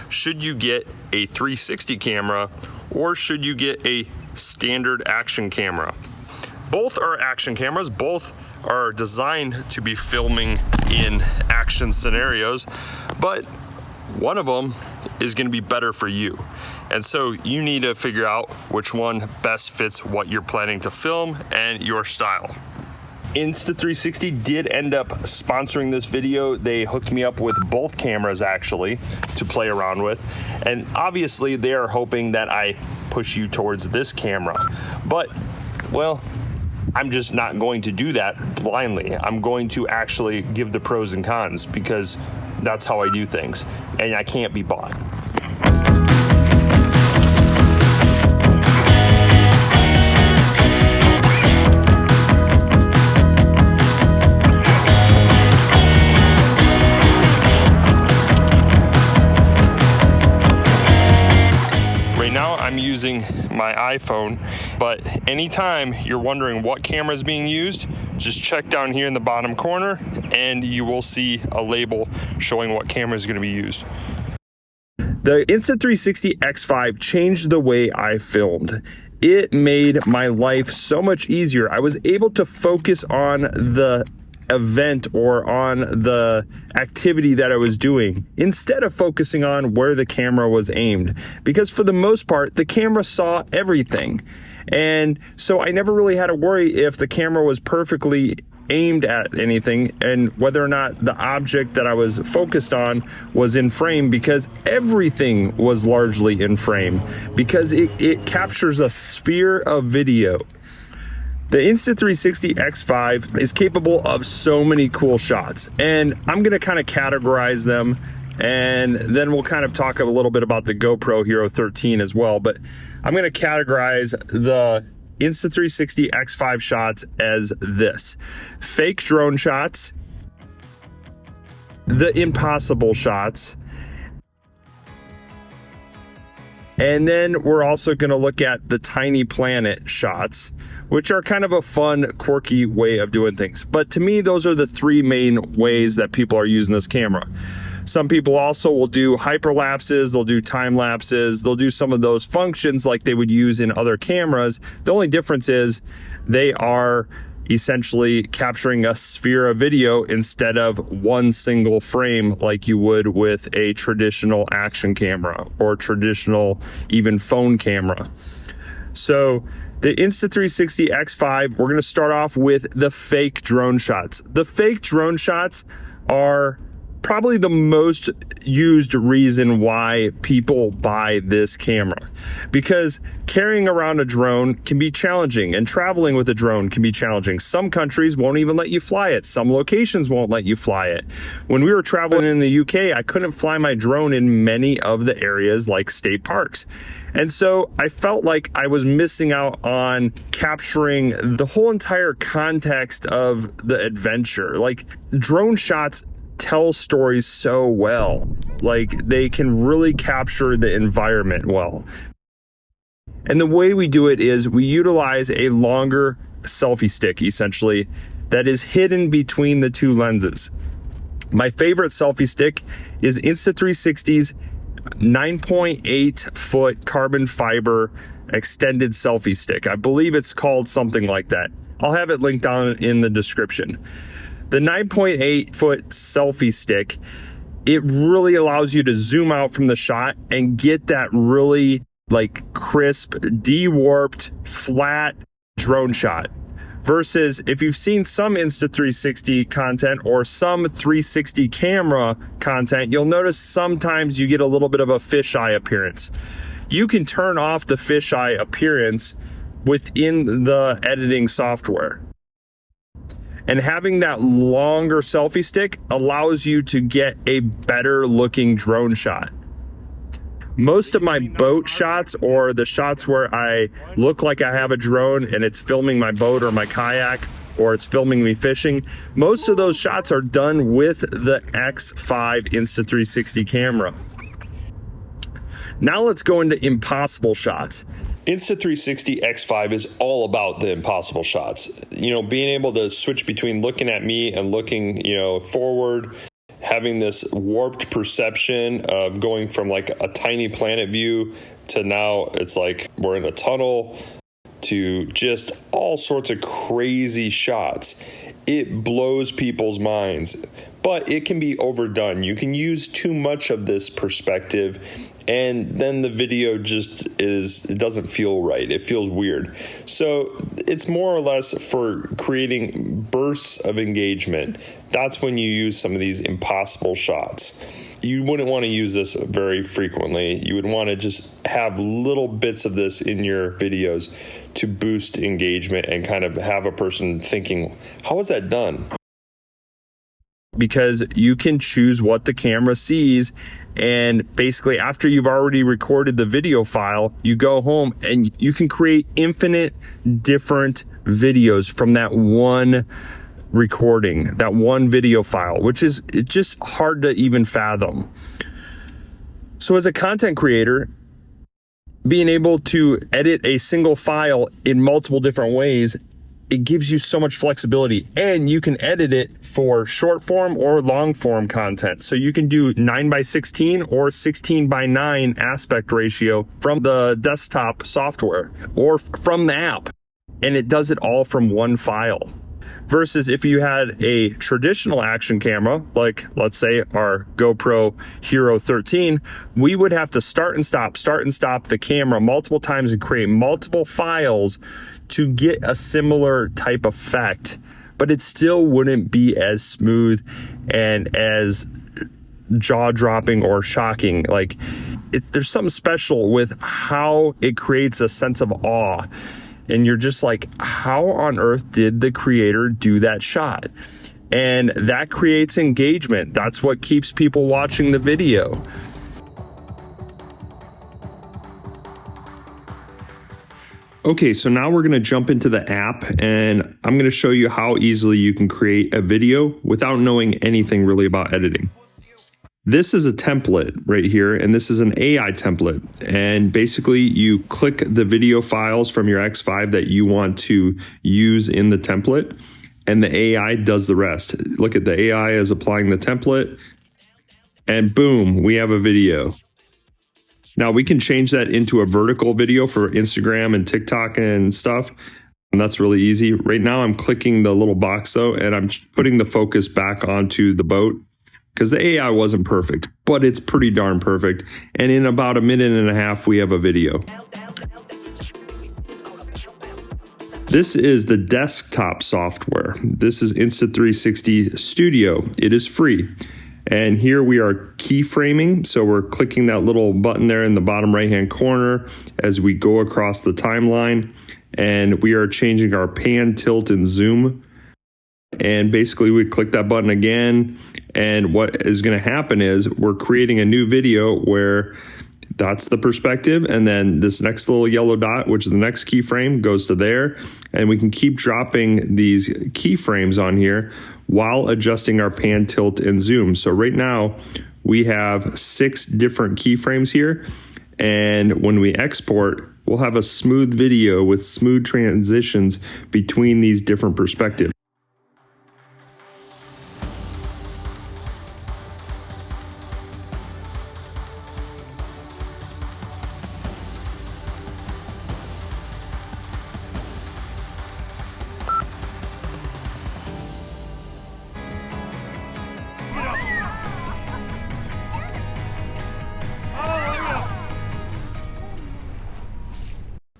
should you get a 360 camera or should you get a standard action camera? Both are action cameras, both are designed to be filming in action scenarios, but one of them is going to be better for you. And so you need to figure out which one best fits what you're planning to film and your style. Insta360 did end up sponsoring this video. They hooked me up with both cameras actually to play around with. And obviously they are hoping that I push you towards this camera. But, well, I'm just not going to do that blindly. I'm going to actually give the pros and cons because that's how I do things, and I can't be bought. Right now I'm using my iPhone, but anytime you're wondering what camera is being used, just check down here in the bottom corner and you will see a label showing what camera is going to be used. The Insta360 X5 changed the way I filmed. It made my life so much easier. I was able to focus on the event or on the activity that I was doing instead of focusing on where the camera was aimed, because for the most part the camera saw everything, and so I never really had to worry if the camera was perfectly aimed at anything and whether or not the object that I was focused on was in frame, because everything was largely in frame because it captures a sphere of video. The Insta360 X5 is capable of so many cool shots, and I'm gonna kind of categorize them, and then we'll kind of talk a little bit about the GoPro Hero 13 as well, but I'm gonna categorize the Insta360 X5 shots as this: fake drone shots, the impossible shots, and then we're also gonna look at the tiny planet shots, which are kind of a fun, quirky way of doing things. But to me, those are the three main ways that people are using this camera. Some people also will do hyperlapses, they'll do time lapses, they'll do some of those functions like they would use in other cameras. The only difference is they are essentially capturing a sphere of video instead of one single frame like you would with a traditional action camera or traditional even phone camera. So the Insta360 X5, we're going to start off with the fake drone shots. The fake drone shots are probably the most used reason why people buy this camera, because carrying around a drone can be challenging and traveling with a drone can be challenging. Some countries won't even let you fly it. Some locations won't let you fly it. When we were traveling in the UK, I couldn't fly my drone in many of the areas like state parks. And so I felt like I was missing out on capturing the whole entire context of the adventure. Like, drone shots tell stories so well. Like, they can really capture the environment well. And the way we do it is we utilize a longer selfie stick, essentially, that is hidden between the two lenses. My favorite selfie stick is Insta360's 9.8 foot carbon fiber extended selfie stick. I believe it's called something like that. I'll have it linked down in the description. The 9.8 foot selfie stick, it really allows you to zoom out from the shot and get that really like crisp, de-warped, flat drone shot. Versus if you've seen some Insta360 content or some 360 camera content, you'll notice sometimes you get a little bit of a fisheye appearance. You can turn off the fisheye appearance within the editing software. And having that longer selfie stick allows you to get a better looking drone shot. Most of my boat shots, or the shots where I look like I have a drone and it's filming my boat or my kayak, or it's filming me fishing, most of those shots are done with the X5 Insta360 camera. Now let's go into impossible shots. Insta360 X5 is all about the impossible shots. You know, being able to switch between looking at me and looking, forward, having this warped perception of going from like a tiny planet view to now it's like we're in a tunnel to just all sorts of crazy shots. It blows people's minds, but it can be overdone. You can use too much of this perspective and then the video it doesn't feel right. It feels weird. So it's more or less for creating bursts of engagement. That's when you use some of these impossible shots. You wouldn't want to use this very frequently. You would want to just have little bits of this in your videos to boost engagement and kind of have a person thinking, how was that done? Because you can choose what the camera sees, and basically after you've already recorded the video file, you go home and you can create infinite different videos from that one recording, that one video file, which is just hard to even fathom. So as a content creator, being able to edit a single file in multiple different ways, it gives you so much flexibility, and you can edit it for short form or long form content. So you can do 9:16 or 16:9 aspect ratio from the desktop software or from the app, and it does it all from one file. Versus if you had a traditional action camera, like let's say our GoPro Hero 13, we would have to start and stop the camera multiple times and create multiple files to get a similar type effect, but it still wouldn't be as smooth and as jaw-dropping or shocking. Like there's something special with how it creates a sense of awe. And you're just like, how on earth did the creator do that shot? And that creates engagement. That's what keeps people watching the video. Okay, so now we're gonna jump into the app, and I'm gonna show you how easily you can create a video without knowing anything really about editing. This is a template right here, and this is an AI template. And basically you click the video files from your X5 that you want to use in the template, and the AI does the rest. Look at the AI is applying the template, and boom, we have a video. Now we can change that into a vertical video for Instagram and TikTok and stuff. And that's really easy. Right now I'm clicking the little box though, and I'm putting the focus back onto the boat, because the AI wasn't perfect, but it's pretty darn perfect. And in about a minute and a half, we have a video. This is the desktop software. This is Insta360 Studio. It is free. And here we are keyframing. So we're clicking that little button there in the bottom right-hand corner as we go across the timeline. And we are changing our pan, tilt, and zoom. And basically we click that button again, and what is going to happen is we're creating a new video where that's the perspective, and then this next little yellow dot, which is the next keyframe, goes to there, and we can keep dropping these keyframes on here while adjusting our pan, tilt, and zoom. So right now we have 6 different keyframes here, and when we export, we'll have a smooth video with smooth transitions between these different perspectives.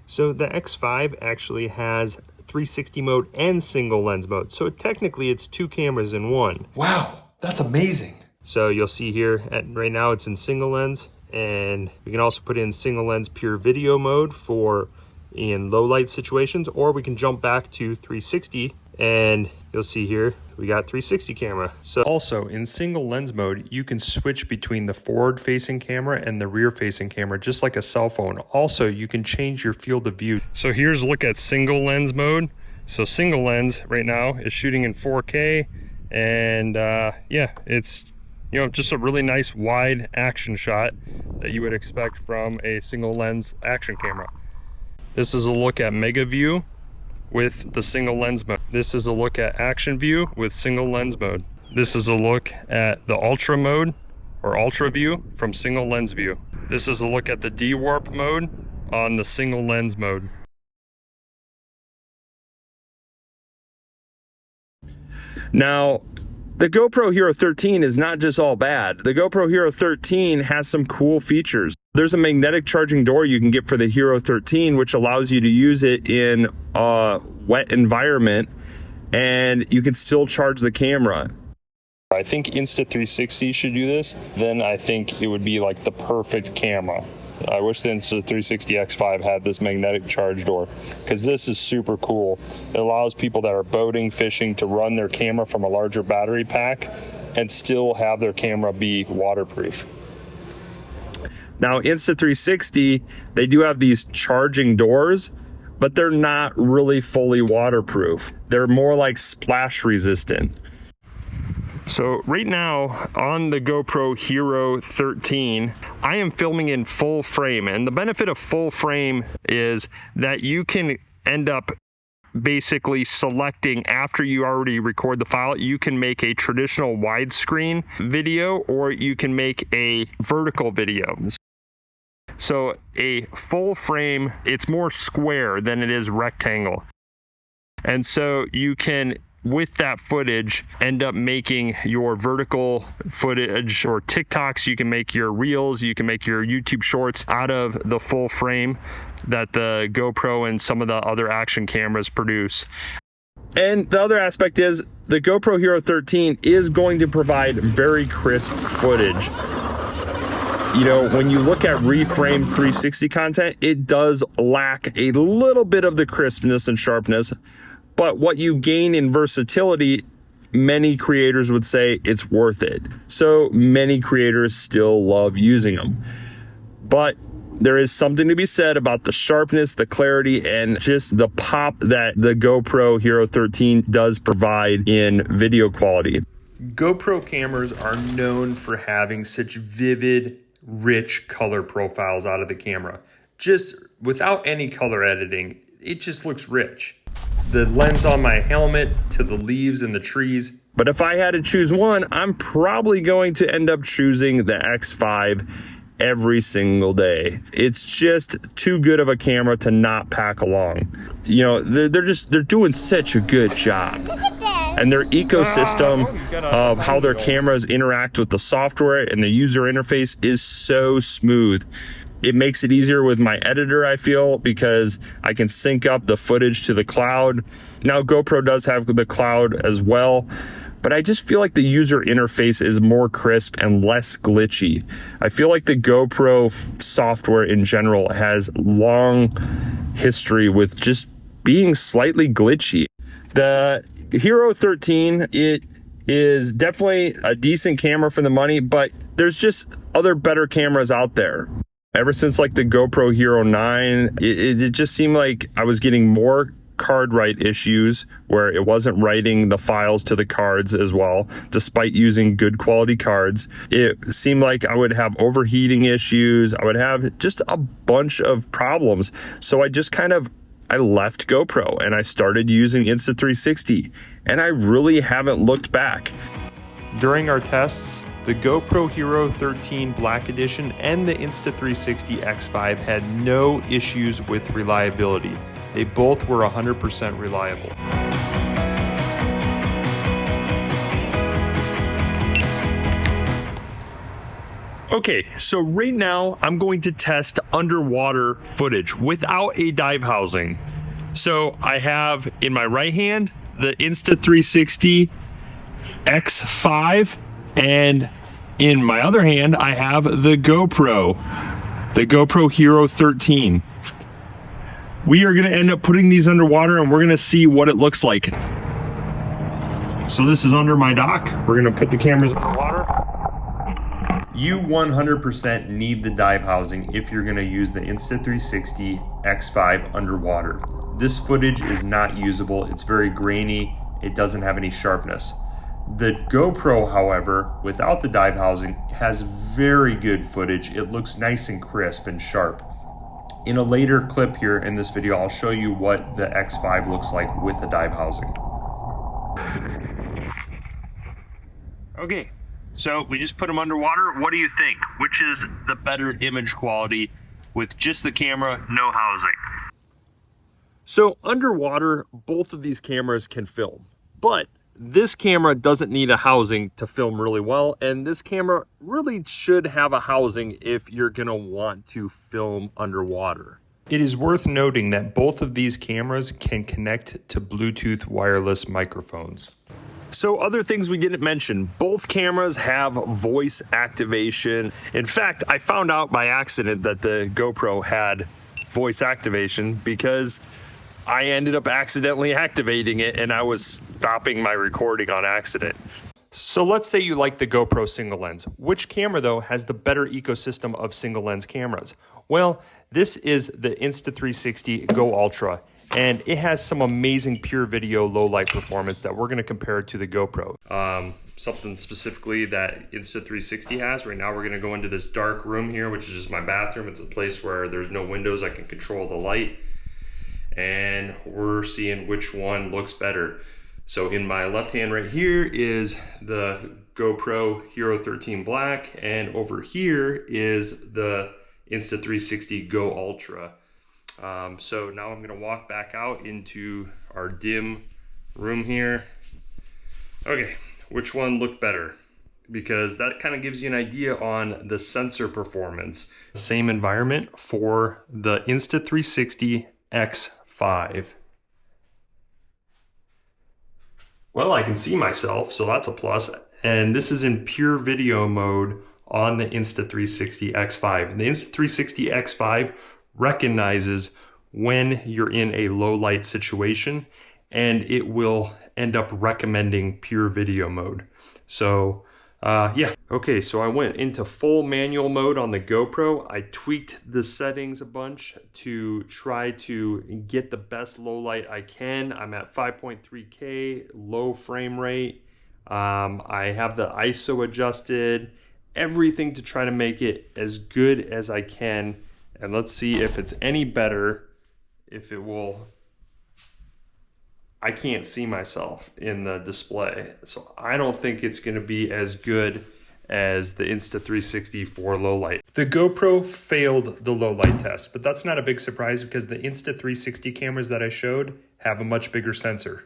So the X5 actually has 360 mode and single lens mode. So technically it's 2 cameras in one. Wow, that's amazing. So you'll see here, right now it's in single lens, and we can also put in single lens pure video mode for in low light situations, or we can jump back to 360 and you'll see here we got 360 camera. So also in single lens mode, you can switch between the forward facing camera and the rear facing camera, just like a cell phone. Also, you can change your field of view. So here's a look at single lens mode. So single lens right now is shooting in 4K, and yeah, it's, you know, just a really nice wide action shot that you would expect from a single lens action camera. This is a look at mega view with the single lens mode. This is a look at action view with single lens mode. This is a look at the ultra mode or ultra view from single lens view. This is a look at the de-warp mode on the single lens mode. Now, the GoPro Hero 13 is not just all bad. The GoPro Hero 13 has some cool features. There's a magnetic charging door you can get for the Hero 13, which allows you to use it in a wet environment, and you can still charge the camera. I think Insta360 should do this. Then I think it would be like the perfect camera. I wish the Insta360 X5 had this magnetic charge door, because this is super cool. It allows people that are boating, fishing to run their camera from a larger battery pack and still have their camera be waterproof. Now, Insta360, they do have these charging doors, but they're not really fully waterproof. They're more like splash resistant. So right now on the GoPro Hero 13, I am filming in full frame, and the benefit of full frame is that you can end up basically selecting, after you already record the file, you can make a traditional widescreen video or you can make a vertical video. So a full frame, it's more square than it is rectangle. And so you can, with that footage, end up making your vertical footage or TikToks. You can make your reels, you can make your YouTube shorts out of the full frame that the GoPro and some of the other action cameras produce. And the other aspect is the GoPro Hero 13 is going to provide very crisp footage. You know, when you look at reframed 360 content, it does lack a little bit of the crispness and sharpness. But what you gain in versatility, many creators would say it's worth it. So many creators still love using them. But there is something to be said about the sharpness, the clarity, and just the pop that the GoPro Hero 13 does provide in video quality. GoPro cameras are known for having such vivid, rich color profiles out of the camera. Just without any color editing, it just looks rich. The lens on my helmet to the leaves and the trees. But if I had to choose one, I'm probably going to end up choosing the X5 every single day. It's just too good of a camera to not pack along. You know, they're doing such a good job. And their ecosystem of how their cameras interact with the software and the user interface is so smooth. It makes it easier with my editor, I feel, because I can sync up the footage to the cloud. Now, GoPro does have the cloud as well, but I just feel like the user interface is more crisp and less glitchy. I feel like the GoPro software in general has long history with just being slightly glitchy. The Hero 13, it is definitely a decent camera for the money, but there's just other better cameras out there. Ever since like the GoPro Hero 9, it just seemed like I was getting more card write issues where it wasn't writing the files to the cards as well, despite using good quality cards. It seemed like I would have overheating issues. I would have just a bunch of problems. So I left GoPro and I started using Insta360, and I really haven't looked back. During our tests, the GoPro Hero 13 Black Edition and the Insta360 X5 had no issues with reliability. They both were 100% reliable. Okay, so right now I'm going to test underwater footage without a dive housing. So I have in my right hand the Insta360 X5, and in my other hand I have the GoPro Hero 13. We are going to end up putting these underwater and we're going to see what it looks like. So this is under my dock. We're going to put the cameras underwater. You 100% need the dive housing if you're going to use the Insta360 X5 underwater. This footage is not usable. It's very grainy. It doesn't have any sharpness. The GoPro, however, without the dive housing, has very good footage. It looks nice and crisp and sharp. In a later clip here in this video, I'll show you what the X5 looks like with the dive housing. Okay, so we just put them underwater. What do you think? Which is the better image quality with just the camera, no housing? So underwater, both of these cameras can film, but this camera doesn't need a housing to film really well, and this camera really should have a housing if you're gonna want to film underwater. It is worth noting that both of these cameras can connect to Bluetooth wireless microphones. So other things we didn't mention, both cameras have voice activation. In fact, I found out by accident that the GoPro had voice activation because I ended up accidentally activating it and I was stopping my recording on accident. So let's say you like the GoPro single lens. Which camera though has the better ecosystem of single lens cameras? Well, this is the Insta360 Go Ultra, and it has some amazing pure video low light performance that we're gonna compare to the GoPro. Something specifically that Insta360 has. Right now we're gonna go into this dark room here, which is just my bathroom. It's a place where there's no windows, I can control the light. And we're seeing which one looks better. So in my left hand right here is the GoPro Hero 13 Black, and over here is the Insta360 Go Ultra. So now I'm gonna walk back out into our dim room here. Okay, which one looked better? Because that kind of gives you an idea on the sensor performance. Same environment for the Insta360 X5. Well, I can see myself, so that's a plus. And this is in pure video mode on the Insta360 X5. The Insta360 X5 recognizes when you're in a low light situation, and it will end up recommending pure video mode. So yeah, okay, so I went into full manual mode on the GoPro. I tweaked the settings a bunch to try to get the best low light I can. I'm at 5.3K, low frame rate. I have the ISO adjusted, everything to try to make it as good as I can. And let's see if it's any better, if it will. I can't see myself in the display, so I don't think it's going to be as good as the Insta360 for low light. The GoPro failed the low light test, but that's not a big surprise because the Insta360 cameras that I showed have a much bigger sensor.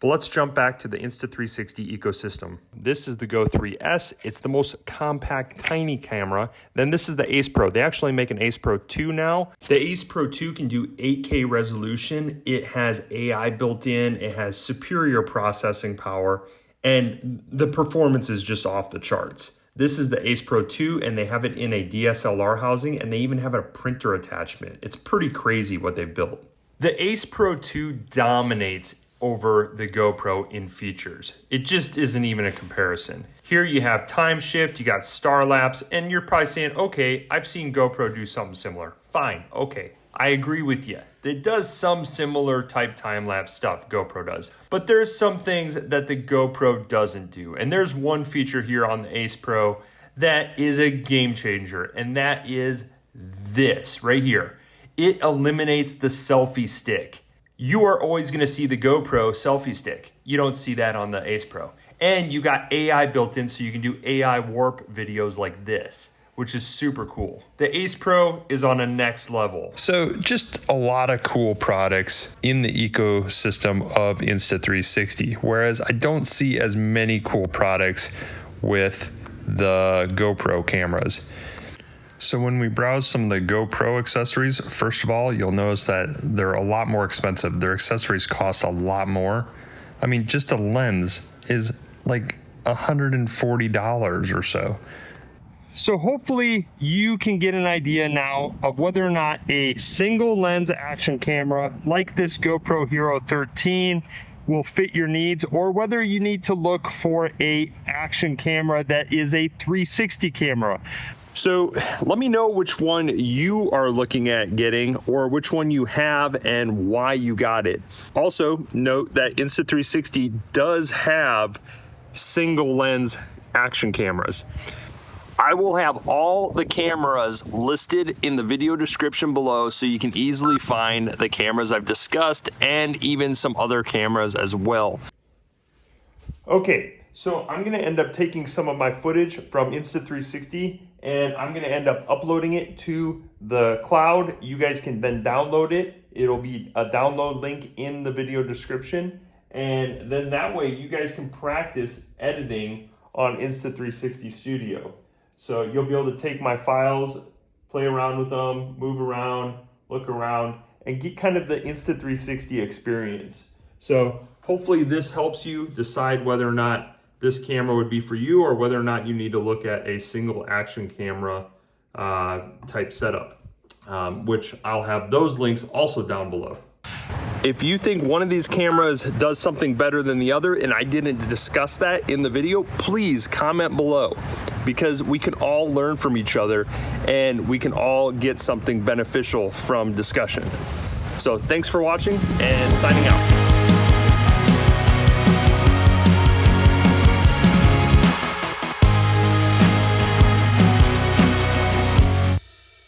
Let's jump back to the Insta360 ecosystem. This is the Go 3S. It's the most compact, tiny camera. Then this is the Ace Pro. They actually make an Ace Pro 2 now. The Ace Pro 2 can do 8K resolution. It has AI built in. It has superior processing power, and the performance is just off the charts. This is the Ace Pro 2, and they have it in a DSLR housing, and they even have a printer attachment. It's pretty crazy what they've built. The Ace Pro 2 dominates over the GoPro in features. It just isn't even a comparison. Here you have time shift, you got star lapse, and you're probably saying, okay, I've seen GoPro do something similar. Fine, okay, I agree with you. It does some similar type time lapse stuff, GoPro does. But there's some things that the GoPro doesn't do. And there's one feature here on the Ace Pro that is a game changer, and that is this right here. It eliminates the selfie stick. You are always gonna see the GoPro selfie stick. You don't see that on the Ace Pro. And you got AI built in, so you can do AI warp videos like this, which is super cool. The Ace Pro is on a next level. So just a lot of cool products in the ecosystem of Insta360, whereas I don't see as many cool products with the GoPro cameras. So when we browse some of the GoPro accessories, first of all, you'll notice that they're a lot more expensive. Their accessories cost a lot more. I mean, just a lens is like $140 or so. So hopefully you can get an idea now of whether or not a single lens action camera like this GoPro Hero 13 will fit your needs, or whether you need to look for a action camera that is a 360 camera. So let me know which one you are looking at getting, or which one you have and why you got it. Also note that Insta360 does have single lens action cameras. I will have all the cameras listed in the video description below, so you can easily find the cameras I've discussed and even some other cameras as well. Okay, So I'm gonna end up taking some of my footage from Insta360 and I'm gonna end up uploading it to the cloud. You guys can then download it. It'll be a download link in the video description. And then that way you guys can practice editing on Insta360 Studio. So you'll be able to take my files, play around with them, move around, look around, and get kind of the Insta360 experience. So hopefully this helps you decide whether or not this camera would be for you or whether or not you need to look at a single action camera type setup, which I'll have those links also down below. If you think one of these cameras does something better than the other and I didn't discuss that in the video, please comment below, because we can all learn from each other and we can all get something beneficial from discussion. So thanks for watching and signing out.